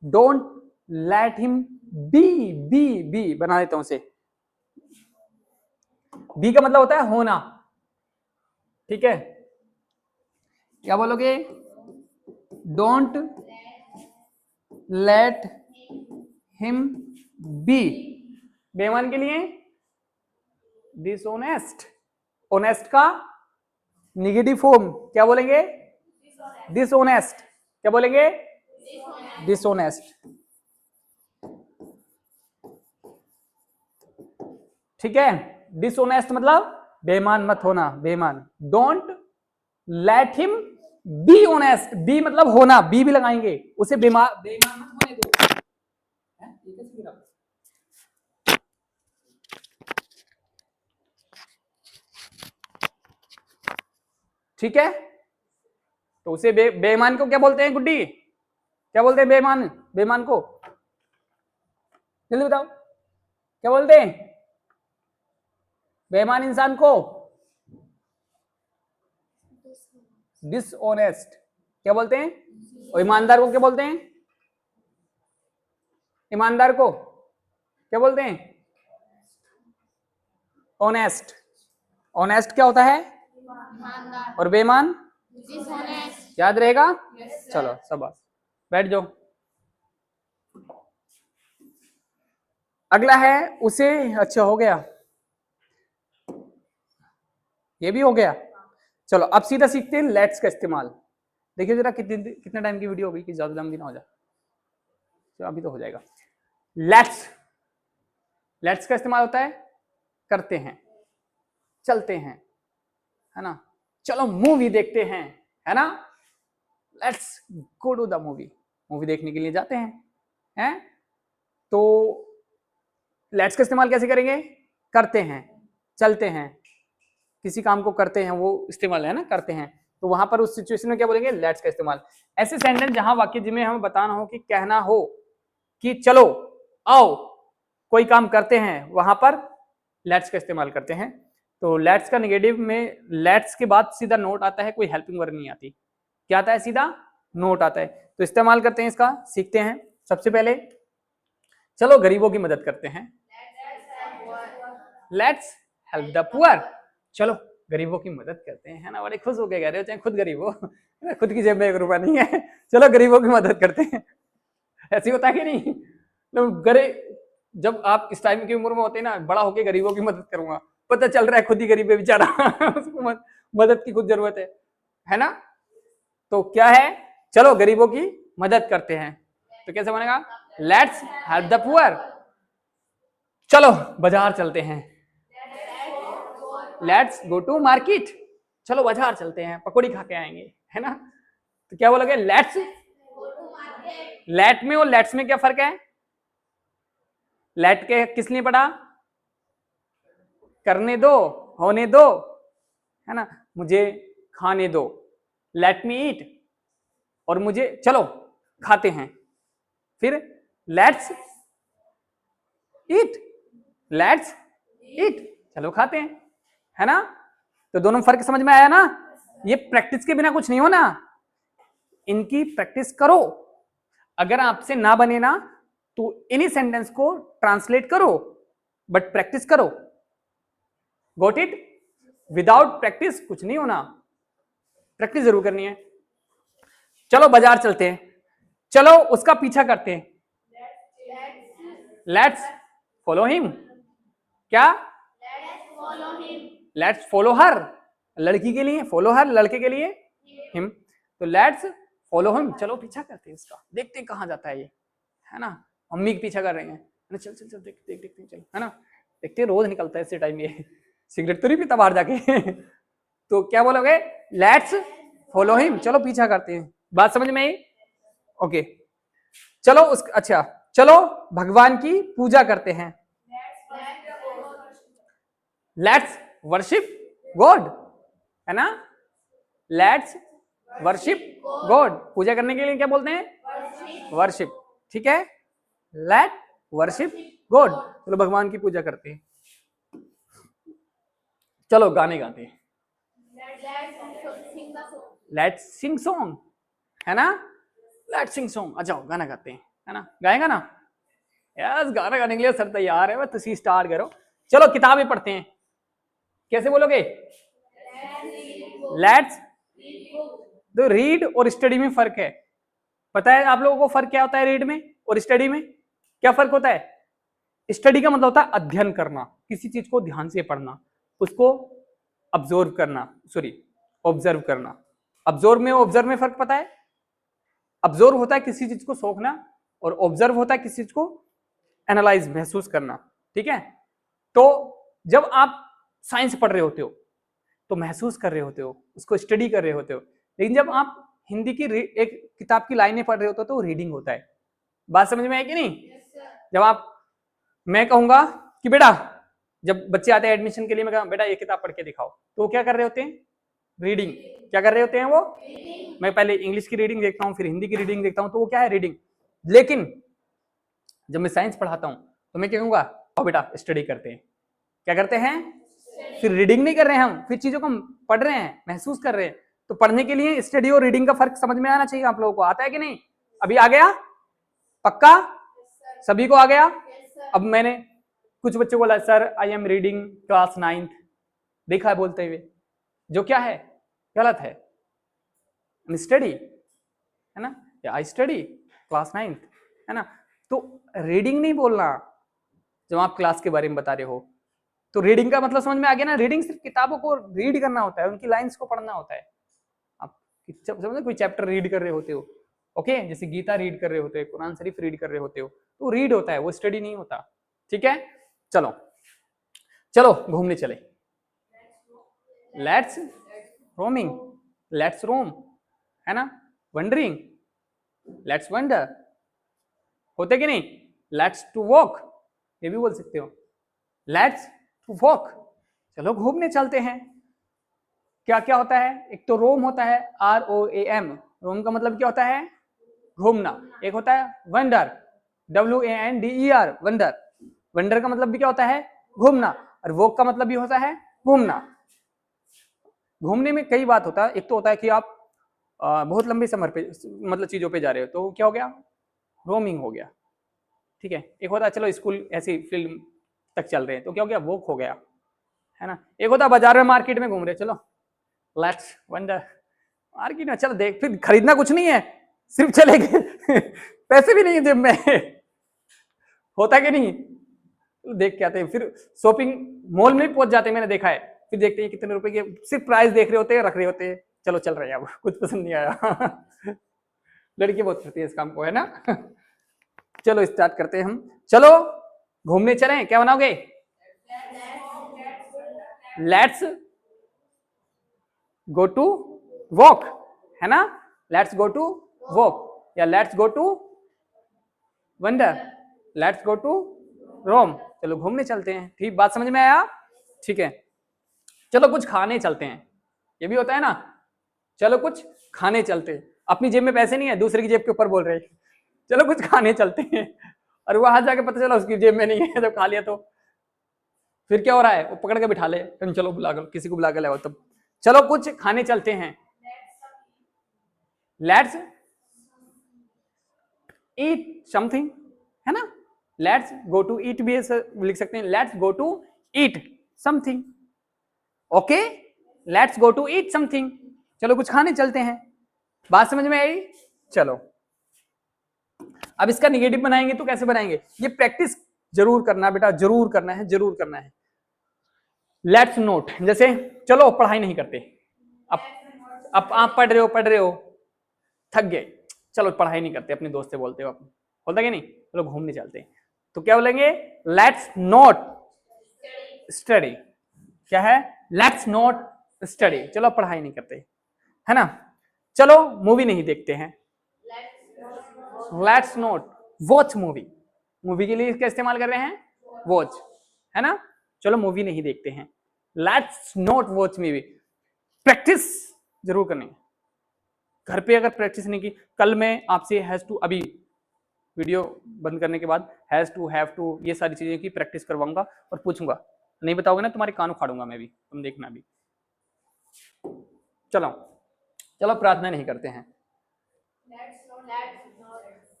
डोंट लेट हिम बी बना देता हूं उसे। बी का मतलब होता है होना, ठीक है। क्या बोलोगे? डोंट लेट हिम बी, बेईमान के लिए डिसऑनेस्ट, ऑनेस्ट का निगेटिव फॉर्म क्या बोलेंगे, डिसऑनेस्ट, क्या बोलेंगे, डिसऑनेस्ट, ठीक है। डिसऑनेस्ट मतलब बेईमान मत होना, बेईमान, don't let him be honest, be मतलब होना, बी भी लगाएंगे, उसे बेईमान मत होने दो, ठीक है। तो उसे बेईमान को क्या बोलते हैं गुड्डी, क्या बोलते हैं बेईमान, बेईमान को जल्दी बताओ क्या बोलते हैं, बेईमान इंसान को डिसऑनेस्ट क्या बोलते हैं, और ईमानदार को क्या बोलते हैं, ईमानदार को क्या बोलते हैं, ऑनेस्ट, ऑनेस्ट क्या होता है, और बेईमान याद रहेगा, चलो शाबाश, बैठ जाओ। अगला है उसे, अच्छा हो गया, ये भी हो गया। चलो अब सीधा सीखते हैं लेट्स का इस्तेमाल। देखिए जरा कितने टाइम की वीडियो होगी कि ज्यादा लंबी ना हो जाए, तो अभी तो हो जाएगा। लेट्स, लेट्स का इस्तेमाल होता है करते हैं, चलते हैं, है ना, चलो मूवी देखते हैं, है ना, let's go to the movie, movie देखने के लिए जाते हैं, तो लेट्स का इस्तेमाल कैसे करेंगे, करते हैं, चलते हैं, किसी काम को करते हैं, वो इस्तेमाल है ना, करते हैं, तो वहां पर उस सिचुएशन में क्या बोलेंगे, लेट्स का इस्तेमाल। ऐसे सेंटेंस जहां वाक्य जिनमें हमें बताना हो कि कहना हो कि चलो आओ कोई काम करते हैं, वहां पर लेट्स का इस्तेमाल करते हैं। तो लेट्स का नेगेटिव में लेट्स के बाद सीधा नोट आता है, कोई हेल्पिंग वर्ब नहीं आती, क्या आता है, सीधा नोट आता है। तो इस्तेमाल करते हैं इसका, सीखते हैं। सबसे पहले चलो गरीबों की मदद करते हैं, लेट्स हेल्प द पुअर, चलो गरीबों की मदद करते हैं, है ना, बड़े खुश होकर कह रहे हो, चाहे खुद गरीब हो, खुद की जेब में 1 रुपया नहीं है, चलो गरीबों की मदद करते हैं, ऐसी होता है कि नहीं, जब आप इस टाइम की उम्र में होते हैं ना, बड़ा होके गरीबों की मदद करूंगा, पता चल रहा है खुद ही गरीब है बेचारा उसको मदद की खुद जरूरत है ना। तो क्या है, चलो गरीबों की मदद करते हैं, तो कैसे बनेगा, लेट्स हेल्प द पुअर, चलो बाजार चलते हैं, लेट्स गो टू मार्केट, चलो बाजार चलते हैं पकौड़ी खा के आएंगे, है ना। तो क्या बोलोगे, लेट्स, लेट में और लेट्स में क्या फर्क है, लेट के किस लिए पढ़ा, करने दो, होने दो, है ना, मुझे खाने दो, लेट मी ईट, और मुझे चलो खाते हैं, फिर लेट्स ईट, लेट्स ईट, चलो खाते हैं, है ना। तो दोनों फर्क समझ में आया ना, ये प्रैक्टिस के बिना कुछ नहीं होना, इनकी प्रैक्टिस करो, अगर आपसे ना बने ना तो इन्हीं सेंटेंस को ट्रांसलेट करो, बट प्रैक्टिस करो, गॉट इट, विदाउट प्रैक्टिस कुछ नहीं होना, प्रैक्टिस जरूर करनी है। चलो बाजार चलते हैं, चलो उसका पीछा करते हैं, लेट्स फॉलो हिम, क्या, लेट्स फॉलो हर, लड़की के लिए फॉलो हर, लड़के के लिए हिम, तो लेट्स फॉलो हिम, चलो पीछा करते हैं इसका, देखते हैं कहां जाता है ये, है ना, मम्मी के पीछा कर रहे हैं, चल चल चल देखते हैं, चल, है ना, देखते रोज निकलता है इसी टाइम ये, सिगरेट तो नहीं पीता बाहर जाके तो क्या बोलोगे, लेट्स फॉलो हिम, चलो पीछा करते हैं, बात समझ में आई, ओके। चलो उस, अच्छा चलो भगवान की पूजा करते हैं, लेट्स वर्शिप गॉड, है ना, लेट्स वर्शिप गॉड, पूजा करने के लिए क्या बोलते हैं, वर्शिप, ठीक है, लेट वर्शिप गॉड, चलो भगवान की पूजा करते हैं, चलो गाने गाते हैं, लेट्स सिंग सॉन्ग, है ना, लेट्स सिंग सॉन्ग, अच्छा गाना गाते हैं, है ना, गाएगा ना, यस गाना गाने के लिए सर तैयार है, बस तुसी स्टार्ट करो। चलो किताबें पढ़ते हैं, कैसे बोलोगे, लेट्स, तो रीड और स्टडी में फर्क है, पता है आप लोगों को फर्क क्या होता है रीड में और स्टडी में, क्या फर्क होता है? स्टडी का मतलब होता है अध्ययन करना, किसी चीज को ध्यान से पढ़ना, उसको ऑब्जर्व करना। ऑब्जर्व में फर्क पता है? ऑब्जर्व होता है किसी चीज को सोखना, और ऑब्जर्व होता है किसी चीज को एनालाइज, महसूस करना। ठीक है, तो जब आप साइंस पढ़ रहे होते हो तो महसूस कर रहे होते हो, उसको स्टडी कर रहे होते हो। लेकिन जब आप हिंदी की एक किताब की लाइनें पढ़ रहे होते हो तो रीडिंग होता है। बात समझ में आई कि नहीं? जब मैं कहूंगा कि बेटा, जब बच्चे आते हैं एडमिशन के लिए, मैं कहूँ बेटा ये किताब पढ़ के दिखाओ, तो वो क्या कर रहे होते हैं? रीडिंग। क्या कर रहे होते हैं वो? मैं पहले इंग्लिश की रीडिंग देखता हूँ, फिर हिंदी की रीडिंग देखता हूँ, तो वो क्या है? रीडिंग। लेकिन जब मैं साइंस पढ़ाता हूँ तो मैं क्या कहूंगा? आओ बेटा स्टडी करते हैं। क्या करते हैं? फिर रीडिंग नहीं कर रहे हैं हम, फिर चीजों को पढ़ रहे हैं, महसूस कर रहे हैं। तो पढ़ने के लिए स्टडी और रीडिंग का फर्क समझ में आना चाहिए आप लोगों को। आता है कि नहीं? अभी आ गया? पक्का? सभी को आ गया? अब मैंने कुछ बच्चों को बोला sir I am reading class 9th, देखा है बोलते हुए, जो क्या है? गलत है। स्टडी है ना, या आई स्टडी क्लास 9th, है ना। तो रीडिंग नहीं बोलना जब आप क्लास के बारे में बता रहे हो। तो रीडिंग का मतलब समझ में आ गया ना? रीडिंग सिर्फ किताबों को रीड करना होता है, उनकी लाइंस को पढ़ना होता है। आप समझे, कोई चैप्टर रीड कर रहे होते हो, ओके, जैसे गीता रीड कर रहे होते हो, कुरान शरीफ रीड कर रहे होते हो, तो रीड होता है, वो स्टडी नहीं होता। ठीक है, चलो चलो घूमने चले। लेट्स रोमिंग, लेट्स रोम, है ना। वंडरिंग, लेट्स वंडर, होते कि नहीं? लेट्स टू वॉक, ये भी बोल सकते हो। लेट्स टू वॉक, चलो घूमने चलते हैं। क्या क्या होता है? एक तो रोम होता है, ROAM, रोम का मतलब क्या होता है? घूमना। एक होता है वंडर, WANDER, वंडर। वंडर का मतलब भी क्या होता है? घूमना। और वॉक का मतलब भी होता है घूमना। घूमने में कई बात होता है। एक तो होता है कि आप बहुत लंबे समय पे, मतलब चीजों पे जा रहे हो, तो क्या हो गया? रोमिंग हो गया। ठीक है। एक होता है चलो स्कूल ऐसी फील्ड तक चल रहे हैं, तो क्या हो गया? वॉक हो गया, है ना। एक होता है बाजार में, मार्केट में घूम रहे, चलो लेट्स वंडर। मार्केट में चलो देख, फिर खरीदना कुछ नहीं है, सिर्फ चले गए पैसे भी नहीं है जेब में होता कि नहीं? देख के आते हैं, फिर शॉपिंग मॉल में पहुंच जाते हैं, मैंने देखा है। फिर देखते हैं कितने रुपए के, सिर्फ प्राइस देख रहे होते हैं, रख रहे होते हैं, चलो चल रहे हैं, अब कुछ पसंद नहीं आया लड़की बहुत करती है इस काम को, है ना चलो स्टार्ट करते हैं हम। चलो घूमने चलें, क्या बनाओगे? लेट्स गो टू वॉक, है ना। लेट्स गो टू वॉक, या let's go to wander, let's go to Rome, चलो घूमने चलते हैं। ठीक, बात समझ में आया? ठीक है, चलो कुछ खाने चलते हैं, ये भी होता है ना। चलो कुछ खाने चलते हैं, अपनी जेब में पैसे नहीं है, दूसरे की जेब के ऊपर बोल रहे हैं चलो कुछ खाने चलते हैं, और वहां जाके पता चला उसकी जेब में नहीं है, जब खा लिया तो फिर क्या हो रहा है? वो पकड़ के बिठा ले, तुम चलो बुला कर, किसी को बुला के लाओ, तब चलो कुछ खाने चलते हैं। लेट्स ईट समथिंग, है ना। लेट्स गो टू ईट भी लिख सकते हैं, let's go to eat something, okay, let's go to eat something, चलो कुछ खाने चलते हैं। बात समझ में आई? चलो अब इसका निगेटिव बनाएंगे तो कैसे बनाएंगे? ये प्रैक्टिस जरूर करना बेटा, जरूर करना है, जरूर करना है। लेट्स नोट, जैसे चलो पढ़ाई नहीं करते, अब आप पढ़ रहे हो, थक गए, चलो पढ़ाई नहीं करते, अपने दोस्त से बोलते हो, बोलता कि नहीं, चलो घूमने चलते हैं, तो क्या बोलेंगे? Let's not study. क्या है? लेट्स नॉट स्टडी, चलो पढ़ाई नहीं करते, है ना। चलो मूवी नहीं देखते हैं, let's not watch movie, movie के लिए क्या इस्तेमाल कर रहे हैं? वॉच, है ना। चलो मूवी नहीं देखते हैं, let's not watch movie. Practice जरूर करनी है घर पे। अगर प्रैक्टिस नहीं की, कल मैं आपसे हैज टू, अभी वीडियो बंद करने के बाद हैज टू, हैव टू, ये सारी चीजें की प्रैक्टिस करवाऊंगा और पूछूंगा, नहीं बताओगे ना तुम्हारे कान उखाड़ूंगा मैं भी, तुम देखना भी। चलो चलो प्रार्थना नहीं करते हैं,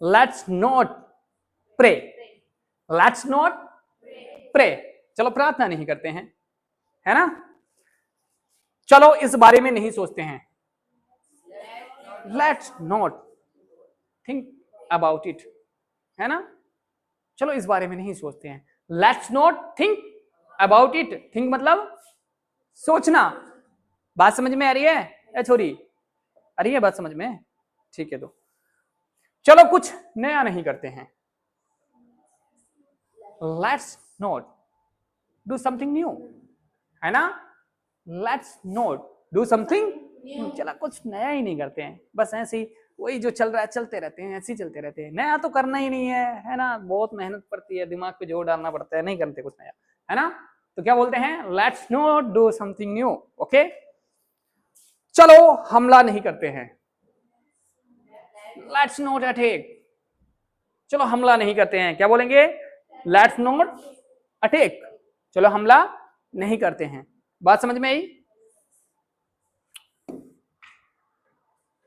let's not pray, let's not pray, चलो प्रार्थना नहीं करते हैं, है ना। चलो इस बारे में नहीं सोचते हैं, let's not think about it, है ना। चलो इस बारे में नहीं सोचते हैं। Let's not think about it. Think मतलब सोचना। बात समझ में आ रही है ए छोरी? आ रही है बात समझ में? ठीक है, तो चलो कुछ नया नहीं करते हैं। Let's not do something new, है ना? लेट्स नॉट डू समथिंग, चला कुछ नया ही नहीं करते हैं, बस ऐसे ही वही जो चल रहा है चलते रहते हैं, ऐसे ही चलते रहते हैं। नया तो करना ही नहीं है ना? बहुत मेहनत पड़ती है, दिमाग पे जोर डालना पड़ता है, नहीं करते कुछ नया, है ना? तो क्या बोलते हैं? Let's not do something new. Okay, चलो हमला नहीं करते हैं। Let's not attack. चलो हमला नहीं करते हैं, क्या बोलेंगे? Let's not attack. चलो हमला नहीं करते हैं। बात समझ में आई?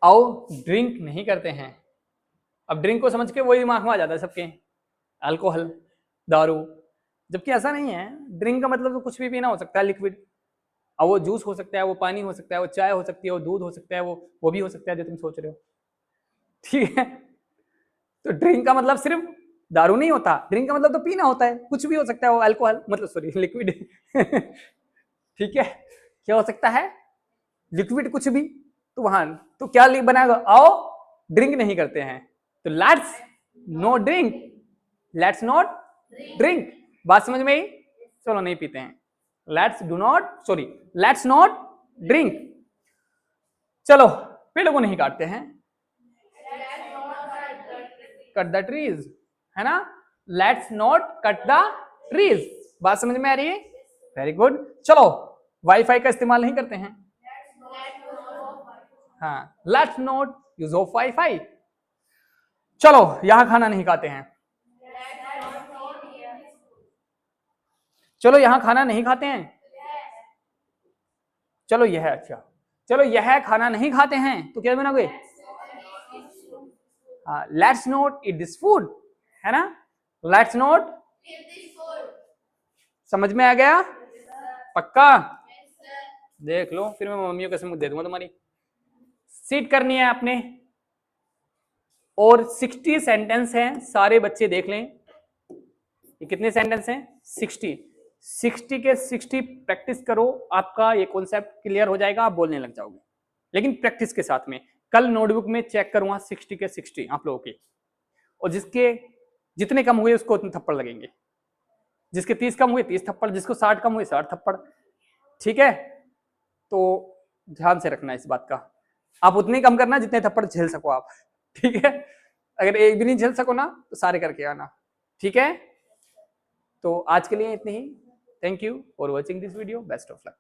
आओ ड्रिंक नहीं करते हैं। अब ड्रिंक को समझ के वही दिमाग में आ जाता है सबके, अल्कोहल, दारू, जबकि ऐसा नहीं है। ड्रिंक का मतलब तो कुछ भी पीना हो सकता है, लिक्विड। अब वो जूस हो सकता है, वो पानी हो सकता है, वो चाय हो सकती है, वो दूध हो सकता है, वो भी हो सकता है जो तुम सोच रहे हो, ठीक है? तो ड्रिंक का मतलब सिर्फ दारू नहीं होता, ड्रिंक का मतलब तो पीना होता है, कुछ भी हो सकता है वो अल्कोहल, मतलब सॉरी लिक्विड ठीक है, क्या हो सकता है? लिक्विड कुछ भी। तो वहां तो क्या बनाएगा? आओ ड्रिंक नहीं करते हैं, तो let's no drink, let's not drink. बात समझ में आई? चलो नहीं पीते हैं। Let's do not, sorry, let's not drink. चलो पेड़ों को नहीं काटते हैं। कट द ट्रीज, है ना? Let's not cut the trees. बात समझ में आ रही है? Very good. चलो वाईफाई का इस्तेमाल नहीं करते हैं। हाँ, let's not use of wifi. चलो यहां खाना नहीं खाते हैं। चलो यहां खाना नहीं खाते हैं। चलो यह, अच्छा चलो यह खाना नहीं खाते हैं, तो क्या बनाओगे? Let's not eat this food, है ना? लेट्स नॉट, समझ में आ गया? पक्का? देख लो फिर मैं मम्मियों के मुंह दे दूंगा तुम्हारी। सीट करनी है आपने, और 60 सेंटेंस हैं, सारे बच्चे देख लें। ये कितने सेंटेंस हैं? 60। 60 के 60 प्रैक्टिस करो, आपका ये कॉन्सेप्ट क्लियर हो जाएगा, आप बोलने लग जाओगे, लेकिन प्रैक्टिस के साथ में। कल नोटबुक में चेक करूंगा 60 के 60 आप लोगों के, और जिसके जितने कम हुए उसको उतने थप्पड़ लगेंगे, जिसके 30 कम हुए 30 थप्पड़, जिसको 60 कम हुए 60 थप्पड़, ठीक है? तो ध्यान से रखना इस बात का, आप उतने कम करना जितने थप्पड़ झेल सको आप, ठीक है? अगर एक भी नहीं झेल सको ना तो सारे करके आना, ठीक है? तो आज के लिए इतनी ही। Thank you for watching this video, best of luck.